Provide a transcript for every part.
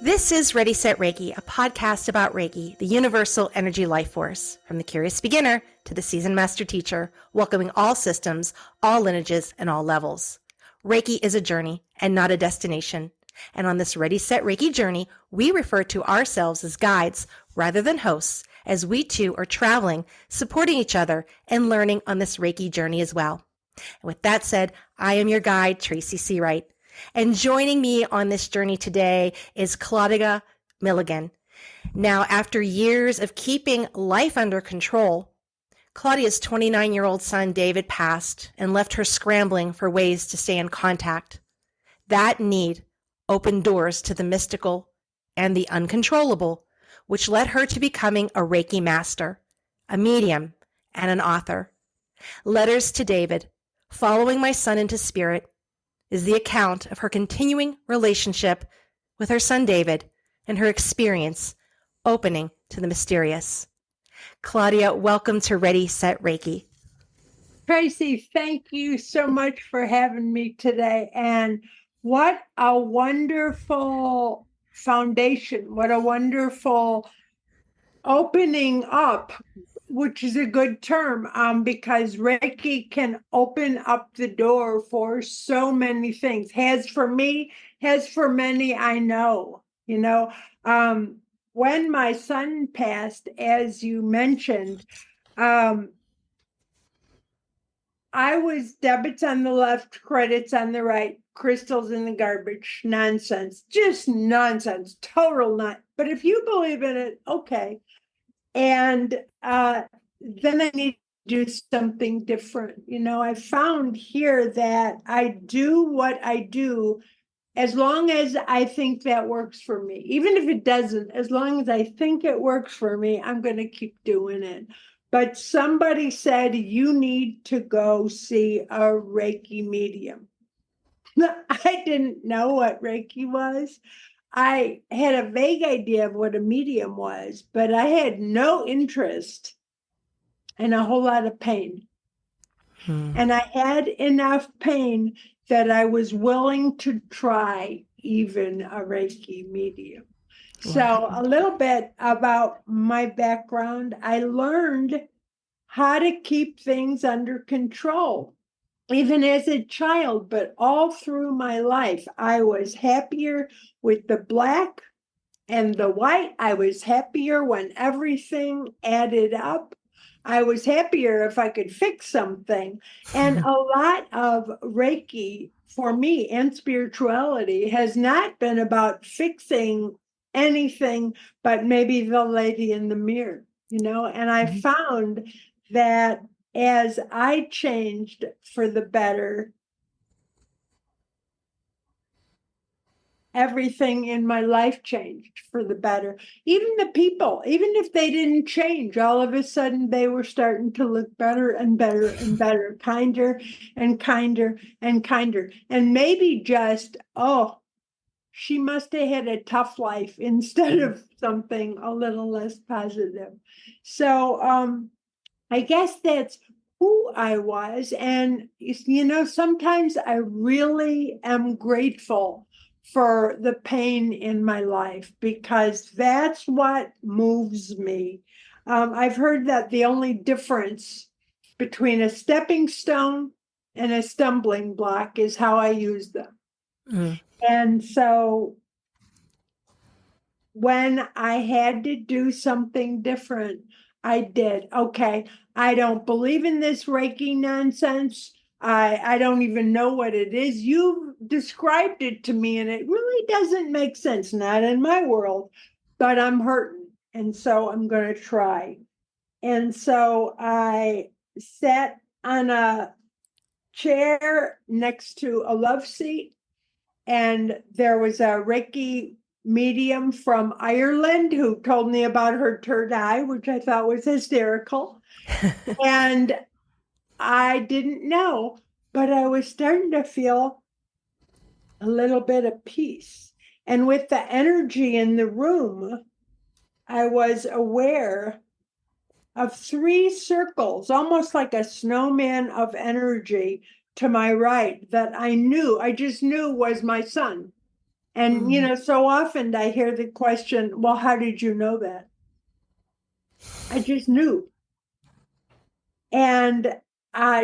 This is Ready, Set, Reiki, a podcast about Reiki, the universal energy life force, from the curious beginner to the seasoned master teacher, welcoming all systems, all lineages, and all levels. Reiki is a journey and not a destination. And on this Ready, Set, Reiki journey, we refer to ourselves as guides rather than hosts, as we too are traveling, supporting each other, and learning on this Reiki journey as well. And with that said, I am your guide, Tracy Seawright. And joining me on this journey today is Claudia Milligan. Now, after years of keeping life under control, Claudia's 29-year-old son, David, passed and left her scrambling for ways to stay in contact. That need opened doors to the mystical and the uncontrollable, which led her to becoming a Reiki master, a medium, and an author. Letters to David, Following My Son into Spirit, is the account of her continuing relationship with her son David and her experience opening to the mysterious. Claudia, welcome to Ready, Set, Reiki. Tracy, thank you so much for having me today. And what a wonderful foundation, what a wonderful opening up, which is a good term, because Reiki can open up the door for so many things. Has for me, has for many I know. When my son passed, as you mentioned, I was debits on the left, credits on the right, crystals in the garbage, nonsense, just nonsense, total nonsense. But if you believe in it, okay. And then I need to do something different. I found here that I do what I do as long as I think that works for me. Even if it doesn't, as long as I think it works for me, I'm going to keep doing it. But somebody said, you need to go see a Reiki medium. I didn't know what Reiki was. I had a vague idea of what a medium was, but I had no interest and a whole lot of pain. And I had enough pain that I was willing to try even a Reiki medium. So a little bit about my background. I learned how to keep things under control, even as a child, but all through my life. I was happier with the black and the white. I was happier when everything added up. I was happier if I could fix something. And a lot of Reiki for me and spirituality has not been about fixing anything, but maybe the lady in the mirror, and I found that as I changed for the better, everything in my life changed for the better. Even the people, even if they didn't change, all of a sudden they were starting to look better and better and better, kinder and kinder and kinder. And maybe just, she must have had a tough life instead of something a little less positive. So I guess that's who I was. And, sometimes I really am grateful for the pain in my life, because that's what moves me. I've heard that the only difference between a stepping stone and a stumbling block is how I use them. And so when I had to do something different, I did. Okay, I don't believe in this Reiki nonsense. I don't even know what it is. You described it to me, and it really doesn't make sense, not in my world, but I'm hurting. And so I'm going to try. And so I sat on a chair next to a love seat, and there was a Reiki medium from Ireland who told me about her third eye, which I thought was hysterical. And I didn't know, but I was starting to feel a little bit of peace. And with the energy in the room, I was aware of 3 circles, almost like a snowman of energy to my right that I just knew was my son. And, so often I hear the question, well, how did you know that? I just knew. And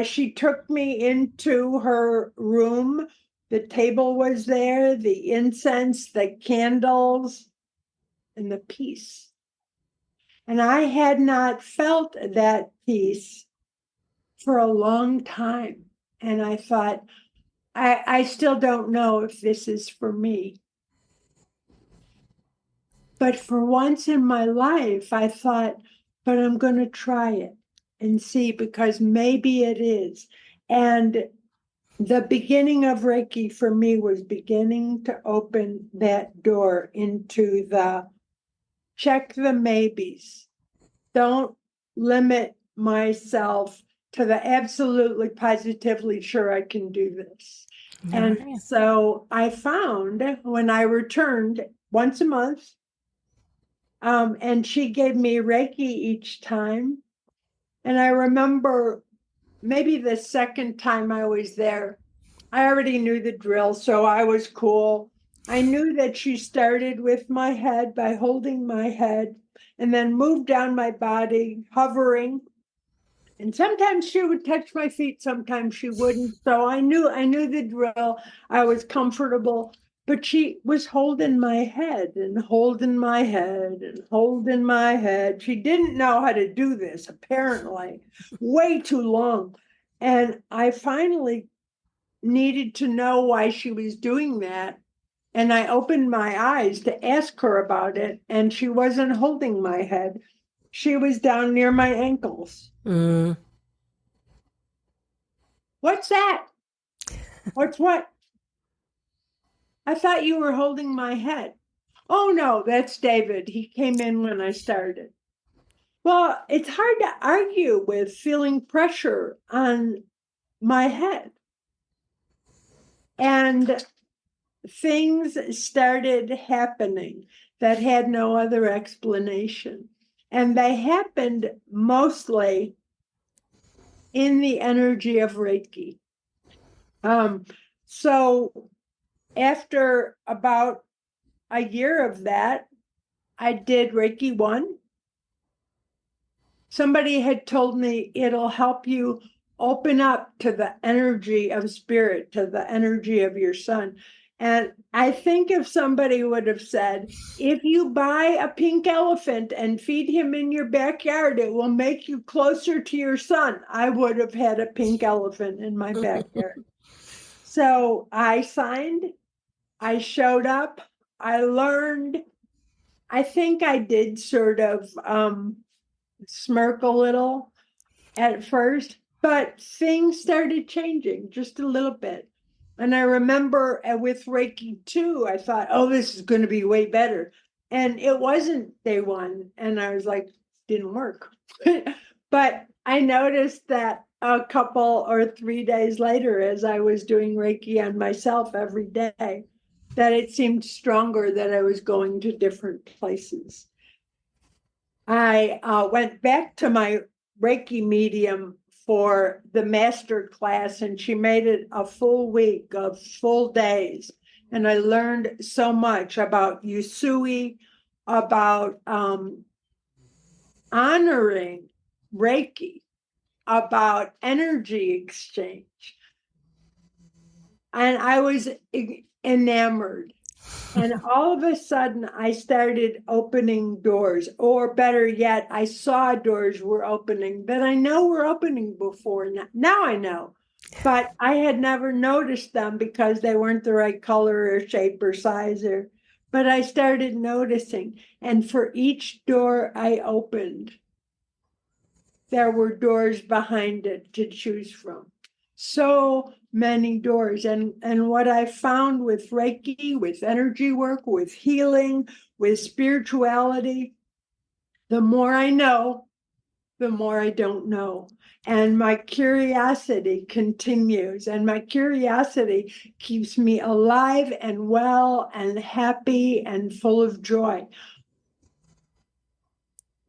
she took me into her room. The table was there, the incense, the candles, and the peace. And I had not felt that peace for a long time. And I thought, I still don't know if this is for me. But for once in my life, I thought, but I'm going to try it and see, because maybe it is. And the beginning of Reiki for me was beginning to open that door into the check the maybes. Don't limit myself to the absolutely positively sure I can do this. And so I found when I returned once a month, and she gave me Reiki each time. And I remember maybe the second time I was there, I already knew the drill, so I was cool. I knew that she started with my head by holding my head and then moved down my body, hovering. And sometimes she would touch my feet, sometimes she wouldn't. So I knew the drill. I was comfortable, but she was holding my head and holding my head and holding my head. She didn't know how to do this, apparently, way too long. And I finally needed to know why she was doing that. And I opened my eyes to ask her about it, and she wasn't holding my head. She was down near my ankles. What's that? What's what? I thought you were holding my head. Oh, no, that's David. He came in when I started. Well, it's hard to argue with feeling pressure on my head. And things started happening that had no other explanation. And they happened mostly in the energy of Reiki. So after about a year of that, I did Reiki 1. Somebody had told me it'll help you open up to the energy of spirit, to the energy of your son. And I think if somebody would have said, if you buy a pink elephant and feed him in your backyard, it will make you closer to your son, I would have had a pink elephant in my backyard. So I signed, I showed up, I learned. I think I did sort of smirk a little at first, but things started changing just a little bit. And I remember with Reiki 2, I thought, oh, this is going to be way better. And it wasn't day 1. And I was like, didn't work. But I noticed that a couple or 3 days later, as I was doing Reiki on myself every day, that it seemed stronger, that I was going to different places. I went back to my Reiki medium for the master class, and she made it a full week of full days. And I learned so much about Usui, about honoring Reiki, about energy exchange. And I was enamored. And all of a sudden, I started opening doors, or better yet, I saw doors were opening that I know were opening before. Now I know, but I had never noticed them because they weren't the right color or shape or size. But I started noticing, and for each door I opened, there were doors behind it to choose from. So many doors. And what I found with Reiki, with energy work, with healing, with spirituality, the more I know, the more I don't know. And my curiosity continues, and my curiosity keeps me alive and well and happy and full of joy.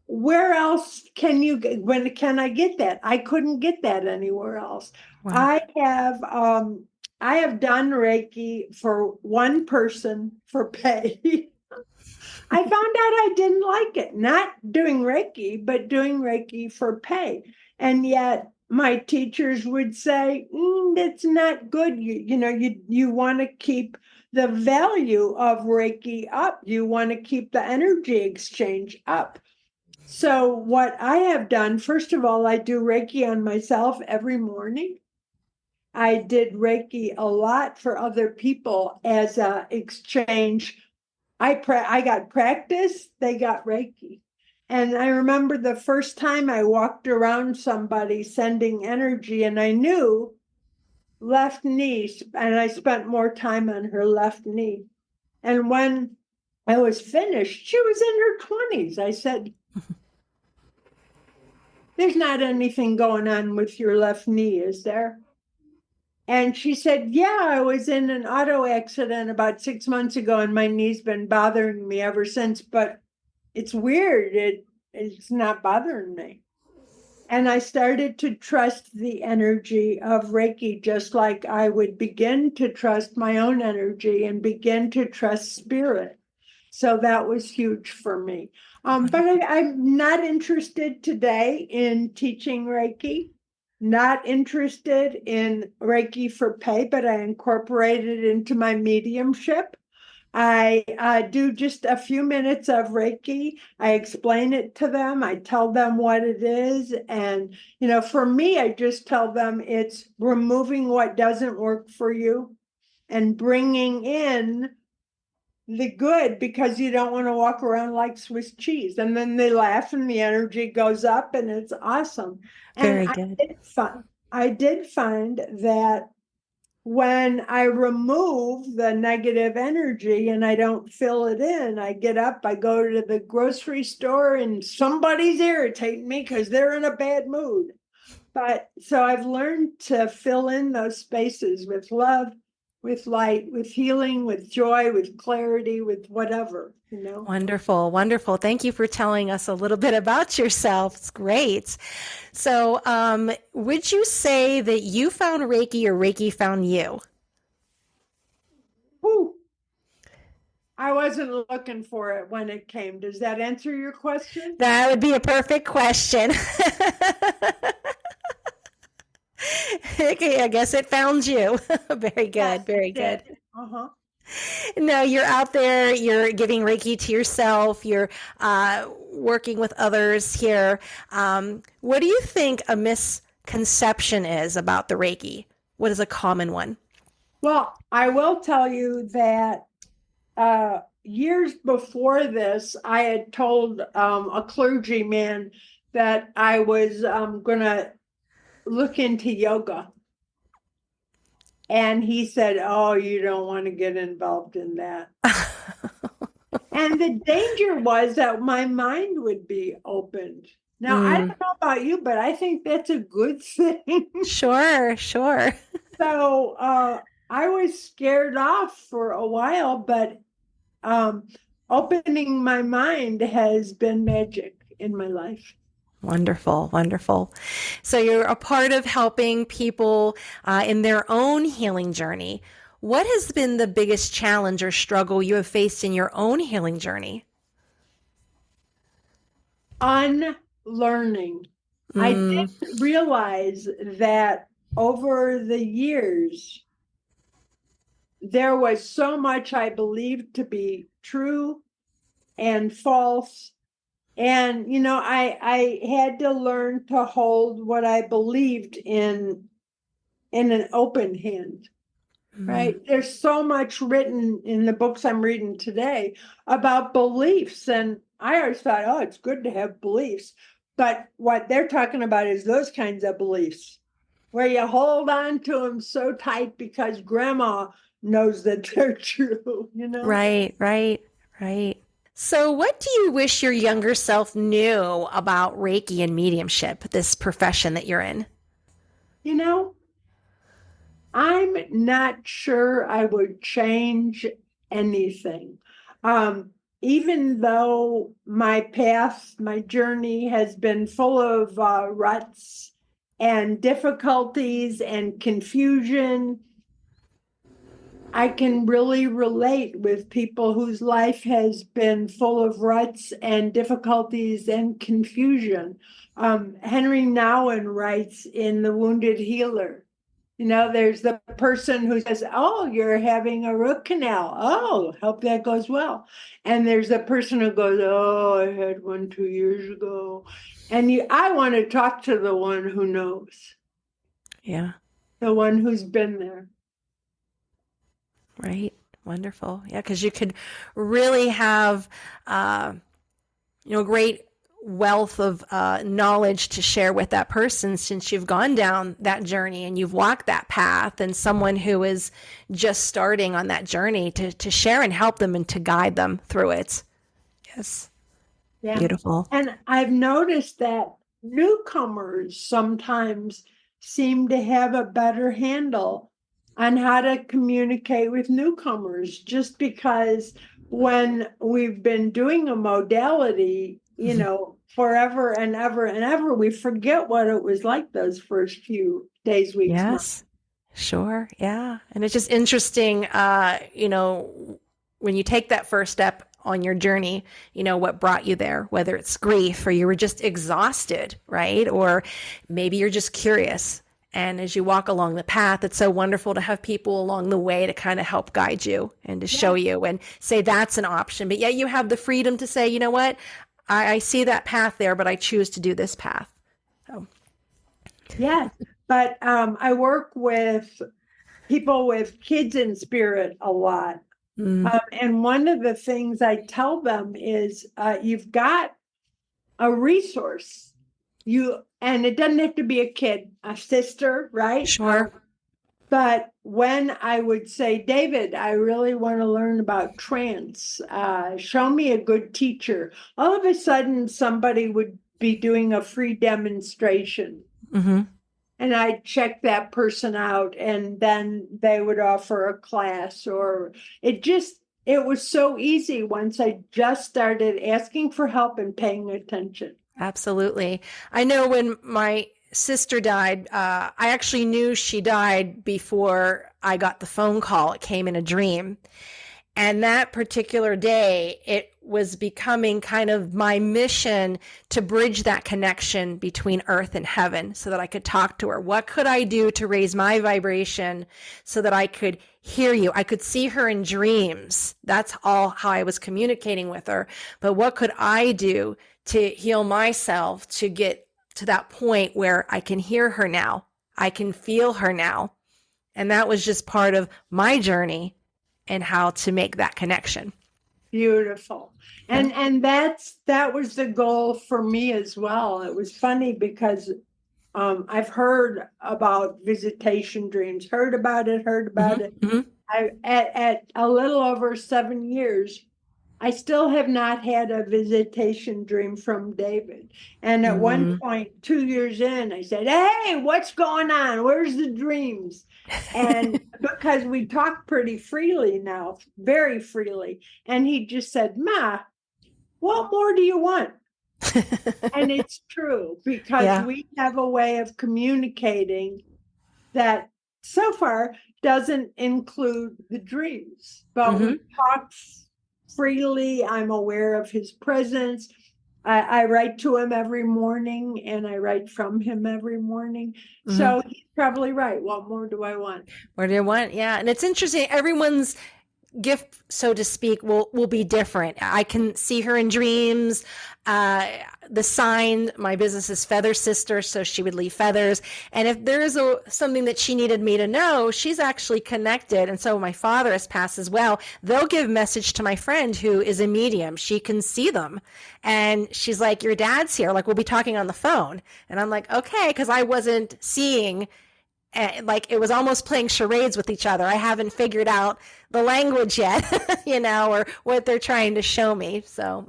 Where else can I get that? I couldn't get that anywhere else. Wow. I have I have done Reiki for one person for pay. I found out I didn't like it, not doing Reiki, but doing Reiki for pay. And yet my teachers would say, that's not good. You want to keep the value of Reiki up. You want to keep the energy exchange up. So what I have done, first of all, I do Reiki on myself every morning. I did Reiki a lot for other people as a exchange. I got practice, they got Reiki. And I remember the first time I walked around somebody sending energy, and I knew left knee, and I spent more time on her left knee. And when I was finished, she was in her 20s. I said, there's not anything going on with your left knee, is there? And she said, yeah, I was in an auto accident about 6 months ago, and my knee's been bothering me ever since. But it's weird. It's not bothering me. And I started to trust the energy of Reiki, just like I would begin to trust my own energy and begin to trust spirit. So that was huge for me. But I'm not interested today in teaching Reiki, not interested in Reiki for pay, but I incorporate it into my mediumship. I do just a few minutes of Reiki. I explain it to them. I tell them what it is. And, for me, I just tell them it's removing what doesn't work for you and bringing in the good, because you don't want to walk around like Swiss cheese. And then they laugh and the energy goes up and it's awesome. Very And good. I did find that when I remove the negative energy and I don't fill it in, I get up, I go to the grocery store and somebody's irritating me because they're in a bad mood. But so I've learned to fill in those spaces with love, with light, with healing, with joy, with clarity, with whatever. Wonderful, wonderful. Thank you for telling us a little bit about yourself. It's great. So, would you say that you found Reiki or Reiki found you? Whew. I wasn't looking for it when it came. Does that answer your question? That would be a perfect question. Okay, I guess it found you. Very good, Yes, very it good. did. Uh-huh. No, you're out there, you're giving Reiki to yourself, you're working with others here. What do you think a misconception is about the Reiki? What is a common one? Well, I will tell you that years before this, I had told a clergyman that I was going to look into yoga. And he said, oh, you don't want to get involved in that. And the danger was that my mind would be opened. Now, I don't know about you, but I think that's a good thing. Sure, sure. So I was scared off for a while, but opening my mind has been magic in my life. Wonderful, wonderful. So you're a part of helping people in their own healing journey. What has been the biggest challenge or struggle you have faced in your own healing journey? Unlearning. I didn't realize that over the years, there was so much I believed to be true and false. And, I had to learn to hold what I believed in an open hand, right? There's so much written in the books I'm reading today about beliefs. And I always thought, oh, it's good to have beliefs. But what they're talking about is those kinds of beliefs where you hold on to them so tight because grandma knows that they're true. Right, right, right. So, what do you wish your younger self knew about Reiki and mediumship, this profession that you're in? You know, I'm not sure I would change anything. Even though my path, my journey has been full of ruts and difficulties and confusion, I can really relate with people whose life has been full of ruts and difficulties and confusion. Henry Nouwen writes in The Wounded Healer, there's the person who says, oh, you're having a root canal. Oh, hope that goes well. And there's the person who goes, oh, I had one 2 years ago. And I want to talk to the one who knows. Yeah. The one who's been there. Right. Wonderful. Yeah. Because you could really have, great wealth of knowledge to share with that person, since you've gone down that journey and you've walked that path, and someone who is just starting on that journey to share and help them and to guide them through it. Yes. Yeah. Beautiful. And I've noticed that newcomers sometimes seem to have a better handle on how to communicate with newcomers, just because when we've been doing a modality, forever and ever and ever, we forget what it was like those first few days, weeks, Yes. months. Sure. Yeah. And it's just interesting, when you take that first step on your journey, what brought you there, whether it's grief or you were just exhausted, right? Or maybe you're just curious. And as you walk along the path, it's so wonderful to have people along the way to kind of help guide you and to show you and say that's an option. But yet you have the freedom to say, you know what, I see that path there, but I choose to do this path. So. Yeah. But I work with people with kids in spirit a lot. And one of the things I tell them is you've got a resource. And it doesn't have to be a kid, a sister, right? Sure. But when I would say, David, I really want to learn about trance, show me a good teacher, all of a sudden somebody would be doing a free demonstration. Mm-hmm. And I'd check that person out, and then they would offer a class, or it was so easy once I just started asking for help and paying attention. Absolutely. I know when my sister died, I actually knew she died before I got the phone call. It came in a dream. And that particular day, it was becoming kind of my mission to bridge that connection between earth and heaven so that I could talk to her. What could I do to raise my vibration so that I could hear you? I could see her in dreams. That's all how I was communicating with her. But what could I do to heal myself to get to that point where I can hear her now? I can feel her now. And that was just part of my journey and how to make that connection. Beautiful. And that was the goal for me as well. It was funny because I've heard about visitation dreams, heard about it. Mm-hmm. At a little over 7 years, I still have not had a visitation dream from David. And at one point, 2 years in, I said, hey, what's going on? Where's the dreams? And because we talk pretty freely now, very freely. And he just said, Ma, what more do you want? And it's true, because we have a way of communicating that so far doesn't include the dreams, but we talk freely. I'm aware of his presence. I write to him every morning, and I write from him every morning. So he's probably right. What more do I want? What do you want? Yeah. And it's interesting. Everyone's gift, so to speak, will be different. I can see her in dreams. The sign, my business is Feather Sister, so she would leave feathers. And if there is something that she needed me to know, she's actually connected. And so my father has passed as well. They'll give message to my friend who is a medium. She can see them. And she's like, your dad's here. Like, we'll be talking on the phone. And I'm like, okay, because I wasn't seeing. Like, it was almost playing charades with each other. I haven't figured out the language yet, or what they're trying to show me. So,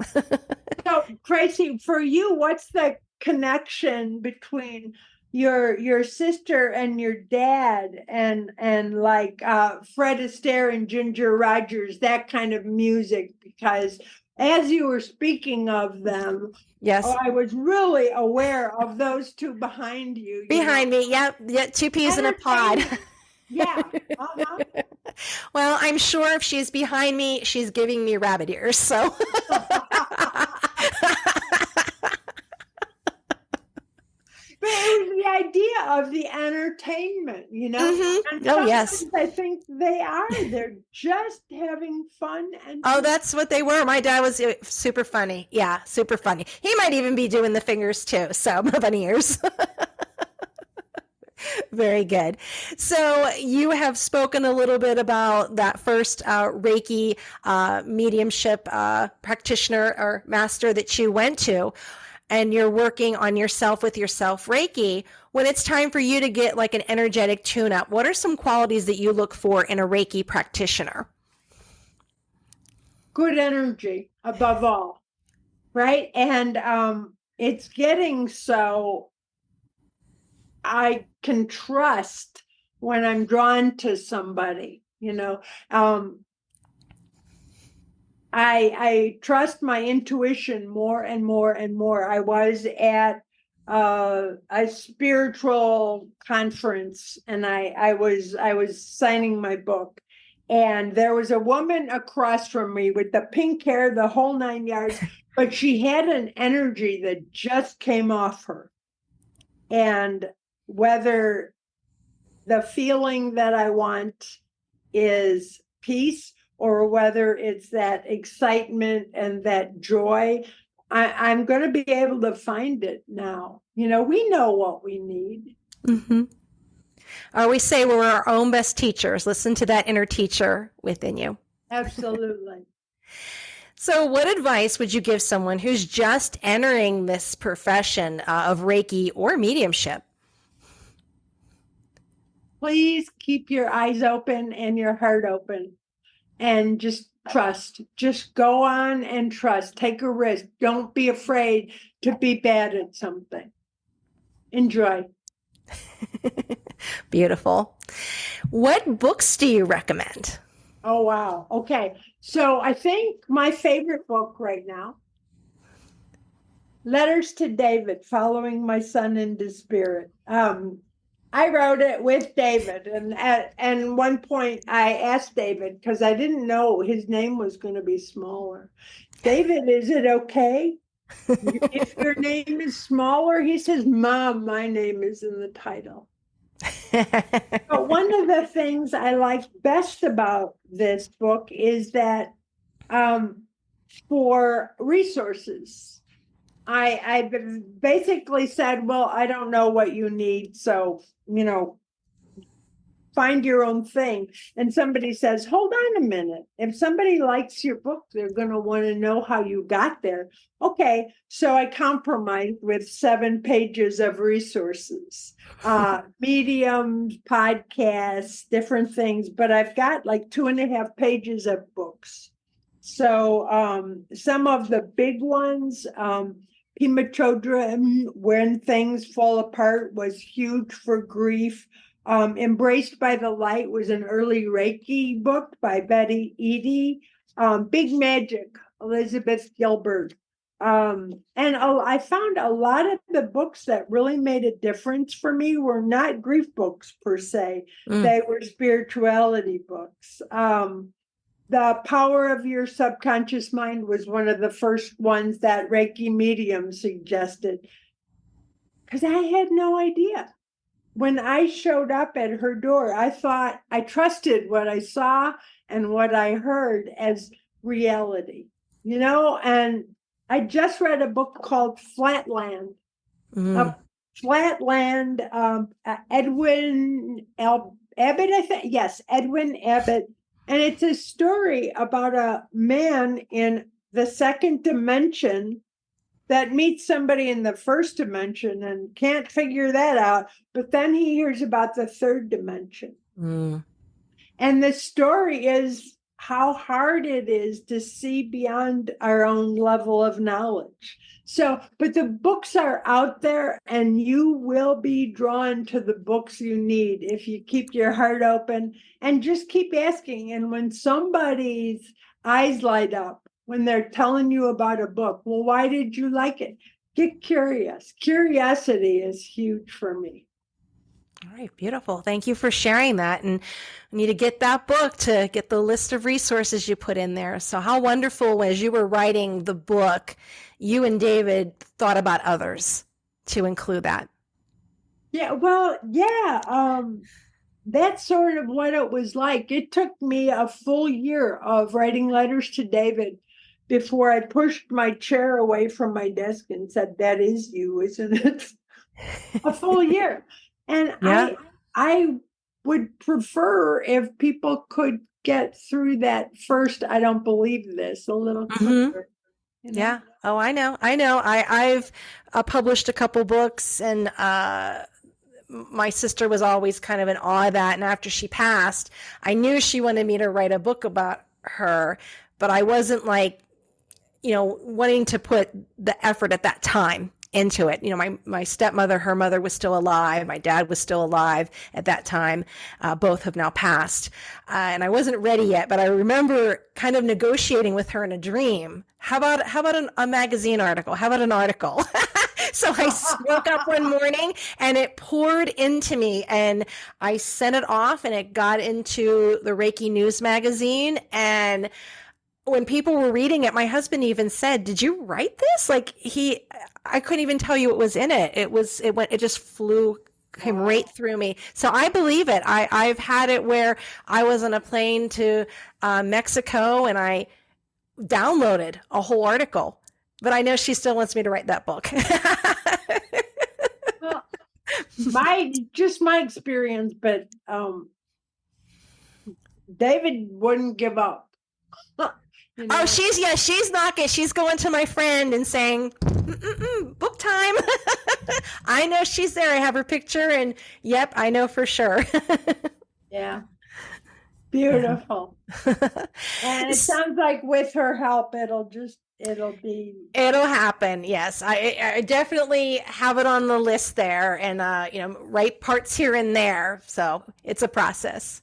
Tracy, for you, what's the connection between your sister and your dad, and like Fred Astaire and Ginger Rogers, that kind of music? Because as you were speaking of them, yes, I was really aware of those two behind you. Behind me, yep, two peas in a pod. Yeah. Well, I'm sure if she's behind me, she's giving me rabbit ears. So, But it was the idea of the entertainment, And oh, yes. sometimes I think they are. They're just having fun and Oh, that's what they were. My dad was super funny. Yeah, super funny. He might even be doing the fingers too. So, bunny ears. Very good. So you have spoken a little bit about that first Reiki mediumship practitioner or master that you went to, and you're working on yourself with yourself Reiki. When it's time for you to get like an energetic tune-up, what are some qualities that you look for in a Reiki practitioner? good energy above all, right? And it's getting so I can trust when I'm drawn to somebody, I trust my intuition more and more and more. I was at a spiritual conference, and I was signing my book, and there was a woman across from me with the pink hair, the whole 9 yards, but she had an energy that just came off her. And whether the feeling that I want is peace or whether it's that excitement and that joy, I'm going to be able to find it now. We know what we need. Mm-hmm. Or we say we're our own best teachers. Listen to that inner teacher within you. Absolutely. So what advice would you give someone who's just entering this profession of Reiki or mediumship? Please keep your eyes open and your heart open and just trust. Just go on and trust. Take a risk. Don't be afraid to be bad at something. Enjoy. Beautiful. What books do you recommend? Oh, wow. Okay. So I think my favorite book right now, Letters to David, Following My Son into Spirit. I wrote it with David, and at one point I asked David, because I didn't know his name was going to be smaller. David, is it okay if your name is smaller? He says, Mom, my name is in the title. But one of the things I like best about this book is that for resources, I basically said, well, I don't know what you need, so find your own thing. And somebody says, hold on a minute. If somebody likes your book, they're going to want to know how you got there. Okay. So I compromised with 7 pages of resources, mediums, podcasts, different things, but I've got like 2.5 pages of books. So some of the big ones, Pima Chodron, When Things Fall Apart, was huge for grief. Embraced by the Light was an early Reiki book by Betty Eady. Big Magic, Elizabeth Gilbert. And I found a lot of the books that really made a difference for me were not grief books per se. They were spirituality books. The Power of Your Subconscious Mind was one of the first ones that Reiki medium suggested, because I had no idea. When I showed up at her door, I thought I trusted what I saw and what I heard as reality, and I just read a book called Flatland. Flatland, Edwin Abbott, I think. Yes, Edwin Abbott. And it's a story about a man in the second dimension that meets somebody in the first dimension and can't figure that out. But then he hears about the third dimension. And the story is how hard it is to see beyond our own level of knowledge. So, but the books are out there, and you will be drawn to the books you need if you keep your heart open and just keep asking. And when somebody's eyes light up, when they're telling you about a book, well, why did you like it? Get curious. Curiosity is huge for me. All right, beautiful. Thank you for sharing that. And we need to get that book to get the list of resources you put in there. So how wonderful, as you were writing the book, you and David thought about others to include that. Yeah, well, yeah, that's sort of what it was like. It took me a full year of writing letters to David before I pushed my chair away from my desk and said, "That is you, isn't it?" A full year. And Yeah. I would prefer if people could get through that first, I don't believe this, a little Hmm. quicker, you know? Yeah. Oh, I know. I know. I've published a couple books, and my sister was always kind of in awe of that. And after she passed, I knew she wanted me to write a book about her, but I wasn't like, wanting to put the effort at that time into it. My stepmother, her mother was still alive. My dad was still alive at that time. Both have now passed. And I wasn't ready yet, but I remember kind of negotiating with her in a dream. How about a magazine article? How about an article? So I woke up one morning and it poured into me, and I sent it off, and it got into the Reiki News magazine. And when people were reading it, my husband even said, "Did you write this?" I couldn't even tell you what was in it. It just came right through me. So I believe it. I've had it where I was on a plane to Mexico, and I downloaded a whole article, but I know she still wants me to write that book. Well, my experience, but David wouldn't give up. Oh, she's knocking. She's going to my friend and saying, "Book time." I know she's there. I have her picture, and yep, I know for sure. Yeah. Beautiful. And it sounds like with her help, it'll be. It'll happen. Yes. I definitely have it on the list there, and, write parts here and there. So it's a process.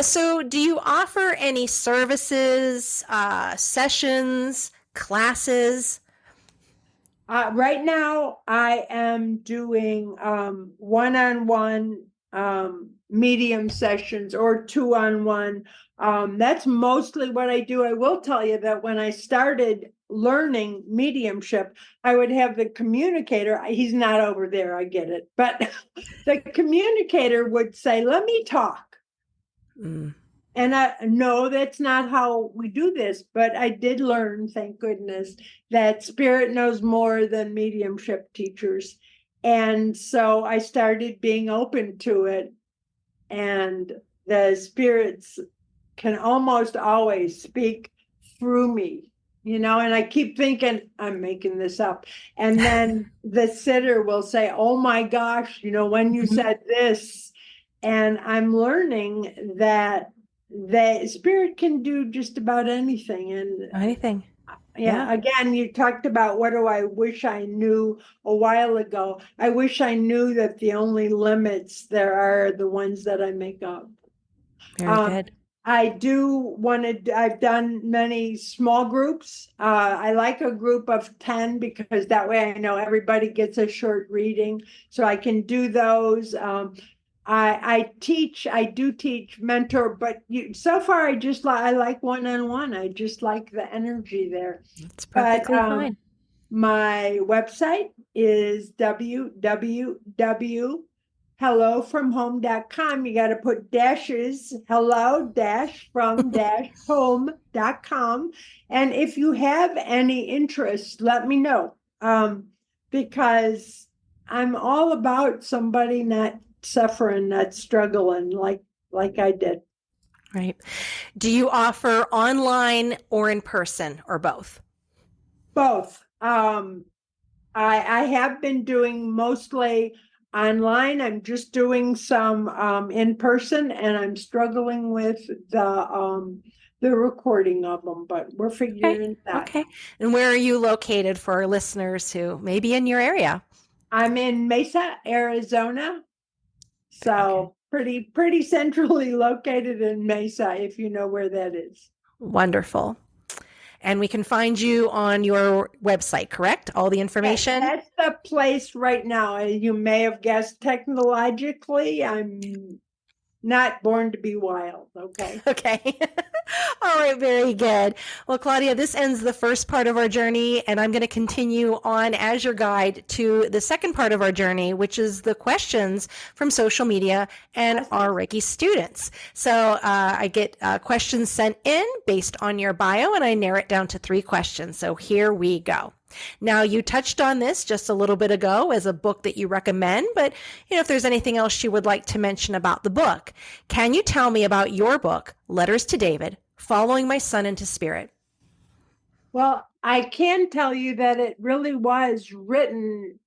So do you offer any services, sessions, classes? Right now, I am doing one-on-one medium sessions or two-on-one. That's mostly what I do. I will tell you that when I started learning mediumship, I would have the communicator. He's not over there, I get it. But the communicator would say, "Let me talk." Mm. And no, that's not how we do this, but I did learn, thank goodness, that spirit knows more than mediumship teachers. And so I started being open to it. And the spirits can almost always speak through me, and I keep thinking, I'm making this up. And then the sitter will say, "Oh my gosh, when you said this." And I'm learning that the spirit can do just about anything. And Anything. yeah, again, you talked about what do I wish I knew a while ago. I wish I knew that the only limits there are the ones that I make up. Very good. I've done many small groups. I like a group of 10 because that way I know everybody gets a short reading, so I can do those. I do teach, mentor, but so far I like one-on-one. I just like the energy there. It's perfectly fine. My website is www.hellofromhome.com. You got to put dashes, hello-from-home.com. And if you have any interest, let me know. Because I'm all about somebody not suffering, not struggling like I did. Right. Do you offer online or in person or both? Both. I have been doing mostly online. I'm just doing some in person, and I'm struggling with the recording of them, but we're figuring that. Okay. And where are you located for our listeners who may be in your area? I'm in Mesa, Arizona. So pretty centrally located in Mesa, if you know where that is. Wonderful. And we can find you on your website, correct? All the information? That's the place right now. You may have guessed technologically, I'm not born to be wild. Okay. Okay. All right. Very good. Well, Claudia, this ends the first part of our journey, and I'm going to continue on as your guide to the second part of our journey, which is the questions from social media and our Reiki students. So I get questions sent in based on your bio, and I narrow it down to 3 questions. So here we go. Now, you touched on this just a little bit ago as a book that you recommend, but if there's anything else you would like to mention about the book, can you tell me about your book, Letters to David, Following My Son into Spirit? Well, I can tell you that it really was written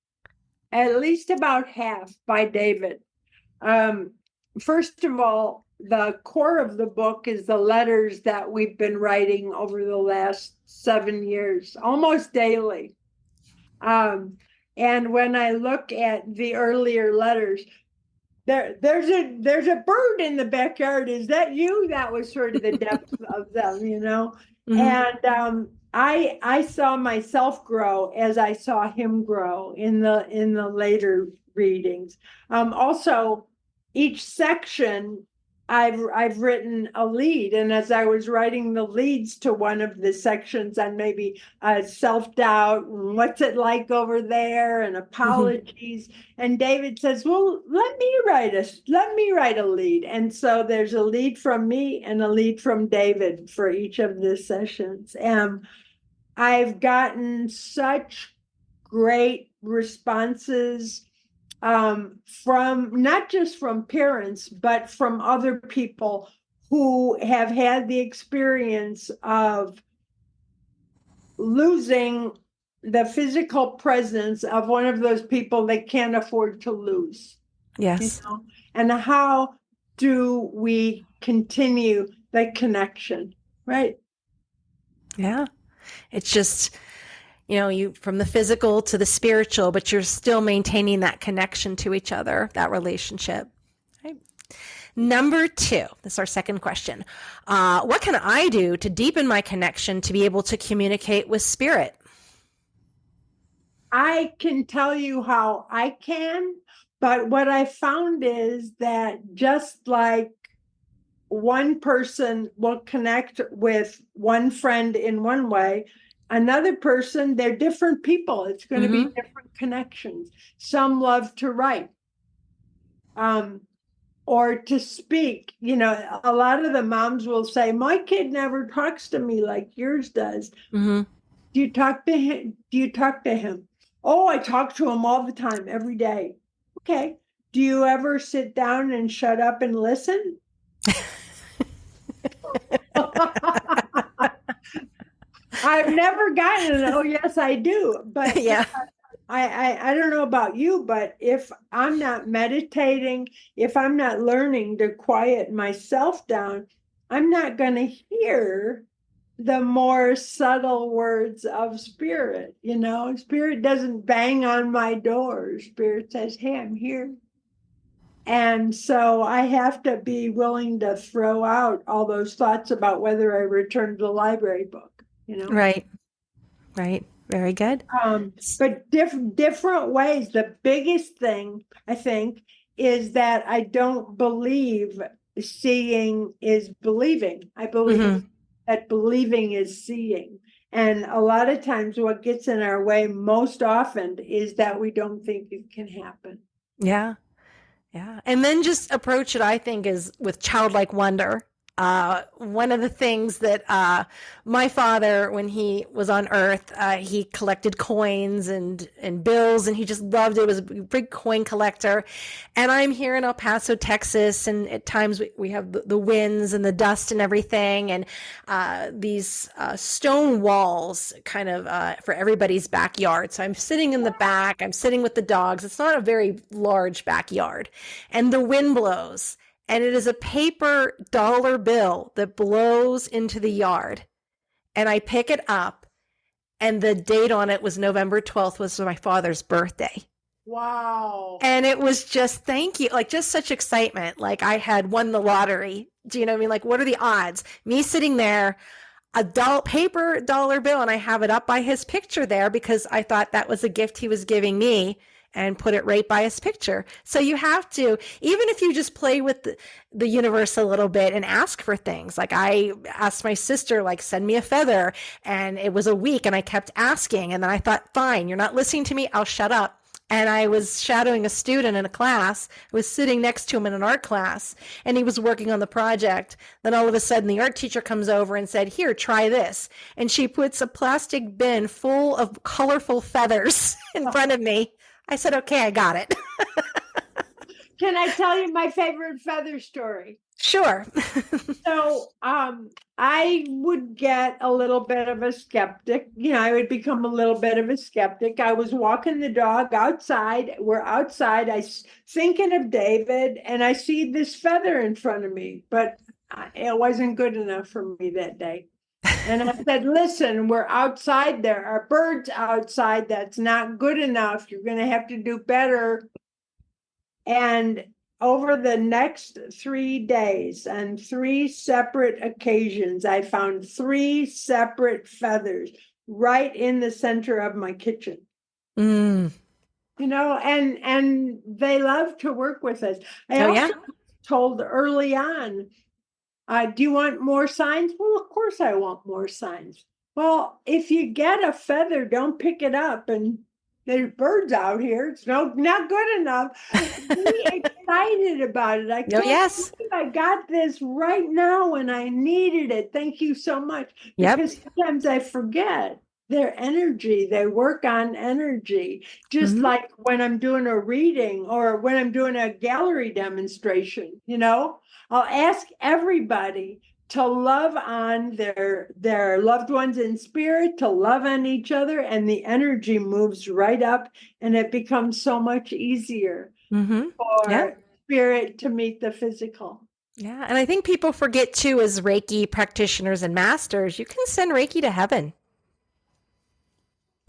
at least about half by David. First of all, the core of the book is the letters that we've been writing over the last 7 years, almost daily. And when I look at the earlier letters, there's a bird in the backyard. Is that you? That was sort of the depth of them, Mm-hmm. And I saw myself grow as I saw him grow in the later readings. Also, each section I've written a lead, and as I was writing the leads to one of the sections on maybe self-doubt and what's it like over there and apologies, and David says, well, let me write a lead. And so there's a lead from me and a lead from David for each of the sessions. And I've gotten such great responses from not just from parents, but from other people who have had the experience of losing the physical presence of one of those people they can't afford to lose. Yes. And how do we continue the connection, right? Yeah. It's just, you from the physical to the spiritual, but you're still maintaining that connection to each other, that relationship. Right. Number 2, this is our second question. What can I do to deepen my connection to be able to communicate with spirit? I can tell you how I can, but what I found is that just like one person will connect with one friend in one way, another person, they're different people. It's going to be different connections. Some love to write or to speak. A lot of the moms will say, my kid never talks to me like yours does. Do you talk to him? Oh, I talk to him all the time, every day. Okay. Do you ever sit down and shut up and listen? I've never gotten an, oh, yes, I do. But yeah, I don't know about you, but if I'm not meditating, if I'm not learning to quiet myself down, I'm not going to hear the more subtle words of spirit. Spirit doesn't bang on my door. Spirit says, hey, I'm here. And so I have to be willing to throw out all those thoughts about whether I return to the library book. Right. Very good. But different ways. The biggest thing, I think, is that I don't believe seeing is believing. I believe that believing is seeing. And a lot of times what gets in our way most often is that we don't think it can happen. Yeah. Yeah. And then just approach it, I think, is with childlike wonder. One of the things that my father, when he was on Earth, he collected coins and bills, and he just loved it. He was a big coin collector. And I'm here in El Paso, Texas, and at times we have the winds and the dust and everything, and these stone walls kind of for everybody's backyard. So I'm sitting in the back, I'm sitting with the dogs. It's not a very large backyard, and the wind blows. And it is a paper dollar bill that blows into the yard. And I pick it up, and the date on it was November 12th, was my father's birthday. Wow. And it was just, thank you, like just such excitement. Like I had won the lottery. Do you know what I mean? Like, what are the odds? Me sitting there, paper dollar bill, and I have it up by his picture there because I thought that was a gift he was giving me, and put it right by his picture. So you have to, even if you just play with the universe a little bit and ask for things. Like I asked my sister, like, send me a feather. And it was a week and I kept asking. And then I thought, fine, you're not listening to me. I'll shut up. And I was shadowing a student in a class. I was sitting next to him in an art class, and he was working on the project. Then all of a sudden, the art teacher comes over and said, here, try this. And she puts a plastic bin full of colorful feathers in front of me. I said, okay, I got it. Can I tell you my favorite feather story? Sure. So I would get a little bit of a skeptic. I would become a little bit of a skeptic. I was walking the dog outside. We're outside. Thinking of David, and I see this feather in front of me, but it wasn't good enough for me that day. And I said, listen, we're outside. There are birds outside. That's not good enough. You're going to have to do better. And over the next 3 days, on 3 separate occasions, I found 3 separate feathers right in the center of my kitchen. Mm. And they love to work with us. I also told early on, do you want more signs? Well, of course I want more signs. Well, if you get a feather, don't pick it up. And there's birds out here. It's not good enough. Be excited about it. I can't believe I got this right now and I needed it. Thank you so much. Because sometimes I forget their energy. They work on energy. Just like when I'm doing a reading or when I'm doing a gallery demonstration, I'll ask everybody to love on their loved ones in spirit, to love on each other, and the energy moves right up, and it becomes so much easier for spirit to meet the physical. Yeah, and I think people forget too, as Reiki practitioners and masters, you can send Reiki to heaven.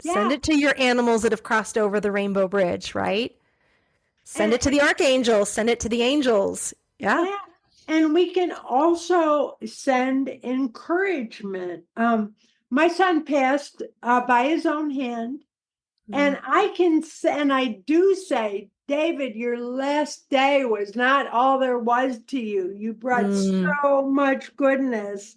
Yeah. Send it to your animals that have crossed over the rainbow bridge, right? Send it to the archangels, send it to the angels. Yeah. And we can also send encouragement. My son passed by his own hand, and I do say, David, your last day was not all there was to you. You brought so much goodness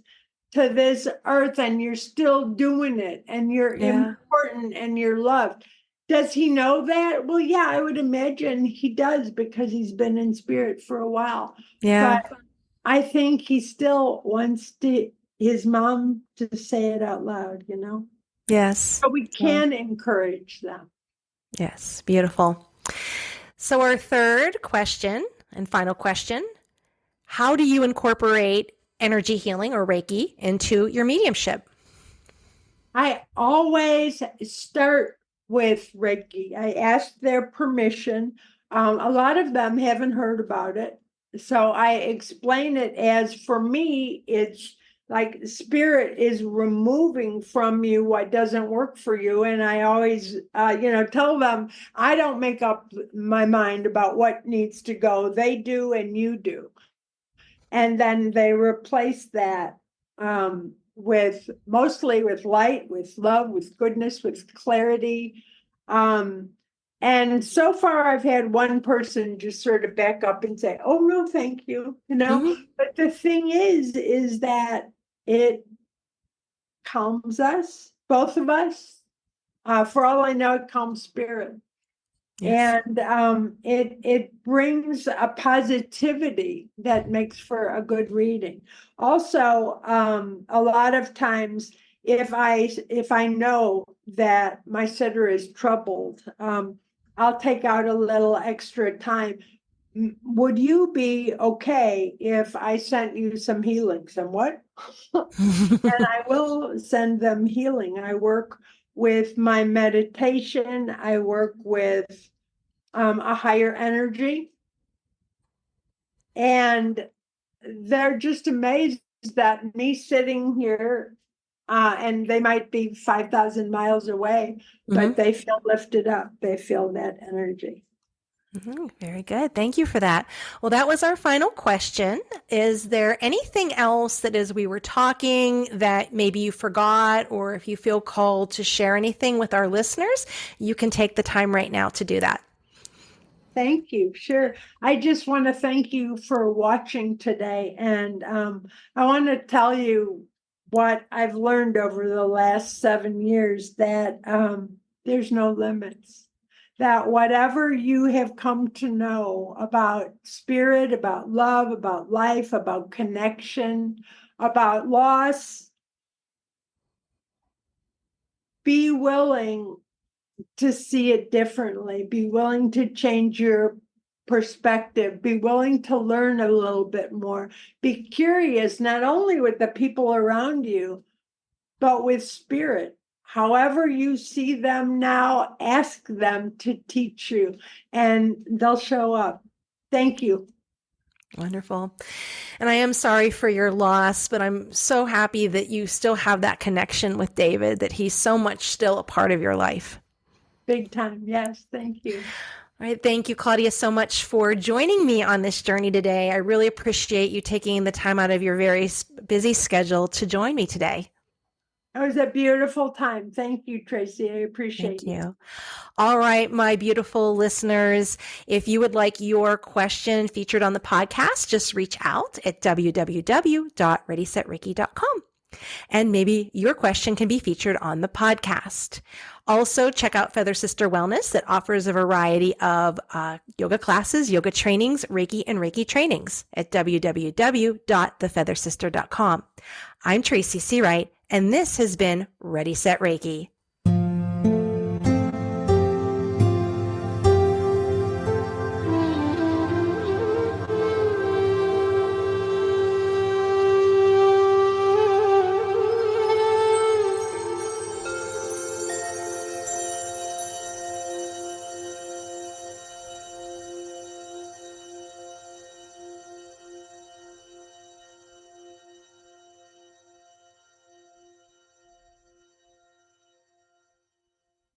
to this earth, and you're still doing it, and you're important, and you're loved. Does he know that? Well, yeah, I would imagine he does, because he's been in spirit for a while. Yeah. But I think he still wants his mom to say it out loud, Yes. So we can encourage them. Yes, beautiful. So our third question and final question, how do you incorporate energy healing or Reiki into your mediumship? I always start with Reiki. I ask their permission. A lot of them haven't heard about it. So I explain it as, for me, it's like spirit is removing from you what doesn't work for you. And I always, tell them, I don't make up my mind about what needs to go. They do, and you and then they replace that mostly with light, with love, with goodness, with clarity. And so far I've had one person just sort of back up and say, oh no, thank you, But the thing is that it calms us, both of us. For all I know, it calms spirit. Yes. And it brings a positivity that makes for a good reading. Also, a lot of times, if I know that my sitter is troubled, I'll take out a little extra time. Would you be okay if I sent you some healing? Somewhat, and I will send them healing. I work with my meditation. I work with a higher energy, and they're just amazed that me sitting here, and they might be 5,000 miles away, but they feel lifted up. They feel that energy. Very good. Thank you for that. Well, that was our final question. Is there anything else that as we were talking that maybe you forgot, or if you feel called to share anything with our listeners, you can take the time right now to do that. Thank you. Sure. I just want to thank you for watching today. And I want to tell you what I've learned over the last 7 years, that there's no limits. That whatever you have come to know about spirit, about love, about life, about connection, about loss, be willing to see it differently, be willing to change your perspective, be willing to learn a little bit more, be curious, not only with the people around you, but with spirit. However you see them now, ask them to teach you, and they'll show up. Thank you. Wonderful. And I am sorry for your loss, but I'm so happy that you still have that connection with David, that he's so much still a part of your life. Big time. Yes. Thank you. All right. Thank you, Claudia, so much for joining me on this journey today. I really appreciate you taking the time out of your very busy schedule to join me today. It was a beautiful time. Thank you, Tracy. I appreciate Thank you. All right, my beautiful listeners, if you would like your question featured on the podcast, just reach out at www.readysetreiki.com. And maybe your question can be featured on the podcast. Also, check out Feather Sister Wellness that offers a variety of yoga classes, yoga trainings, Reiki, and Reiki trainings at www.thefeathersister.com. I'm Tracy C. Wright, and this has been Ready, Set, Reiki.